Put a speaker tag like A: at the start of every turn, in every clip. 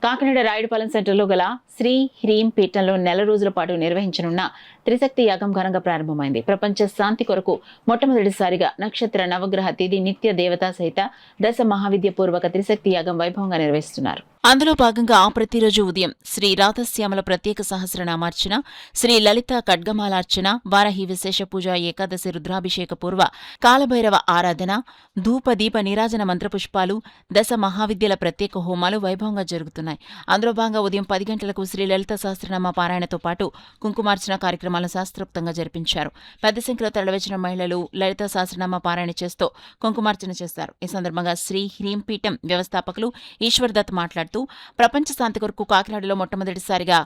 A: కాకినాడ రాయుడుపాలెం సెంటర్లో గల శ్రీ హ్రీం పీఠంలో నెల రోజుల పాటు నిర్వహించనున్న త్రిశక్తి యాగం ఘనంగా ప్రారంభమైంది. ప్రపంచ శాంతి కొరకు మొట్టమొదటిసారిగా నక్షత్ర నవగ్రహ తిథి నిత్య దేవతా సహిత దశ మహావిద్య పూర్వక త్రిశక్తి యాగం వైభవంగా నిర్వహిస్తున్నారు. అందులో భాగంగా ప్రతిరోజు ఉదయం శ్రీ రాధశ్యామల ప్రత్యేక సహస్రనామార్చన, శ్రీ లలిత ఖడ్గమాలార్చన, వారాహి విశేష పూజ, ఏకాదశి రుద్రాభిషేక పూర్వ కాలభైరవ ఆరాధన, ధూప దీప నీరాజన మంత్రపుష్పాలు, దశ మహావిద్యల ప్రత్యేక హోమాలు వైభవంగా జరుగుతున్నాయి. అందులో భాగంగా ఉదయం 10 గంటలకు శ్రీ లలిత సహస్రనామ పారాయణతో పాటు కుంకుమార్చన కార్యక్రమాలను శాస్త్రోక్తంగా జరిపించారు. పెద్ద సంఖ్యలో తరలివచ్చిన మహిళలు లలిత సహస్రనామ పారాయణ చేస్తూ కుంకుమార్చన చేస్తారు. ఈ సందర్భంగా శ్రీ హ్రీం పీఠం వ్యవస్థాపకులు ఈశ్వర్ దత్ మాట్లాడుతూ ప్రపంచ శాంతి కొరకు కాకినాడలో మొట్టమొదటిసారిగా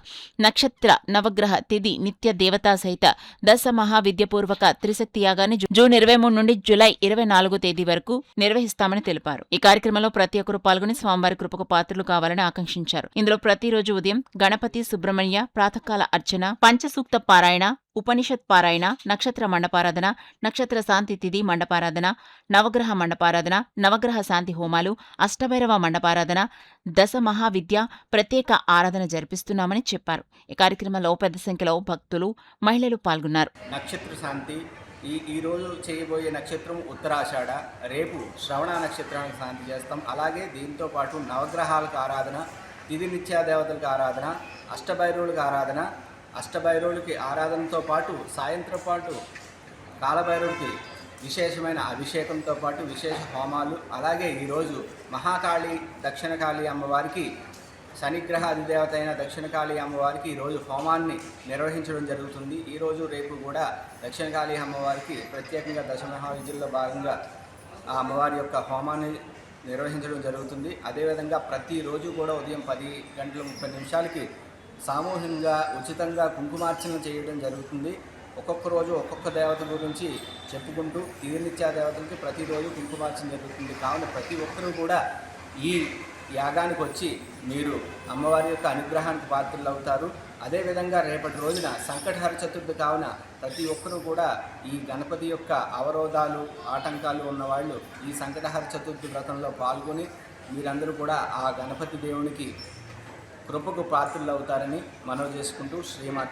A: నక్షత్ర నవగ్రహ తిథి నిత్య దేవతా సహిత దశ మహావిద్యపూర్వక త్రిశక్తి యాగాన్ని జూన్ 23 నుండి జూలై 24 తేదీ వరకు నిర్వహిస్తామని తెలిపారు. ఈ కార్యక్రమంలో ప్రతి ఒక్కరూ పాల్గొని స్వామివారి కృపకు పాత్రలు కావాలని ఆకాంక్షించారు. ఇందులో ప్రతిరోజు ఉదయం గణపతి, సుబ్రహ్మణ్య ప్రాతకాల అర్చన, పంచసూక్త పారాయణ, ఉపనిషత్ పారాయణ, నక్షత్ర మండపారాధన, నక్షత్ర శాంతి తిథి మండపారాధన, నవగ్రహ మండపారాధన, నవగ్రహ శాంతి హోమాలు, అష్టభైరవ మండపారాధన, దశ మహావిద్య ప్రత్యేక ఆరాధన జరిపిస్తున్నామని చెప్పారు. ఈ కార్యక్రమంలో పెద్ద సంఖ్యలో భక్తులు, మహిళలు పాల్గొన్నారు.
B: నక్షత్ర శాంతి ఈరోజు చేయబోయే నక్షత్రం ఉత్తరాషాఢ, రేపు శ్రవణ నక్షత్రానికి శాంతి చేస్తాం. అలాగే దీంతో పాటు నవగ్రహాలకు ఆరాధన, తిథి నిత్యాదేవతలకు ఆరాధన, అష్టభైరవులకు ఆరాధన, అష్టభైరవులకి ఆరాధనతో పాటు సాయంత్రం పాటు కాలభైరవుడికి విశేషమైన అభిషేకంతో పాటు విశేష హోమాలు, అలాగే ఈరోజు మహాకాళి దక్షిణకాళి అమ్మవారికి శనిగ్రహ అధిదేవత అయిన దక్షిణకాళి అమ్మవారికి ఈరోజు హోమాన్ని నిర్వహించడం జరుగుతుంది. ఈరోజు రేపు కూడా దక్షిణకాళి అమ్మవారికి ప్రత్యేకంగా దశ మహావిద్యల్లో భాగంగా ఆ అమ్మవారి యొక్క హోమాన్ని నిర్వహించడం జరుగుతుంది. అదేవిధంగా ప్రతిరోజు కూడా ఉదయం 10 గంటల 30 నిమిషాలకి సామూహికంగా ఉచితంగా కుంకుమార్చన చేయడం జరుగుతుంది. ఒక్కొక్క రోజు ఒక్కొక్క దేవత గురించి చెప్పుకుంటూ తిథి నిత్యా దేవతలకి ప్రతిరోజు కుంకుమార్చన జరుగుతుంది. కావున ప్రతి ఒక్కరూ కూడా ఈ యాగానికి వచ్చి మీరు అమ్మవారి యొక్క అనుగ్రహానికి పాత్రలు అవుతారు. అదేవిధంగా రేపటి రోజున సంకటహర చతుర్థి కావున ప్రతి ఒక్కరూ కూడా ఈ గణపతి యొక్క అవరోధాలు, ఆటంకాలు ఉన్నవాళ్ళు ఈ సంకటహర చతుర్థి వ్రతంలో పాల్గొని మీరందరూ కూడా ఆ గణపతి దేవునికి కృపకు పాత్రలు అవుతారని మనవి చేసుకుంటూ శ్రీమాత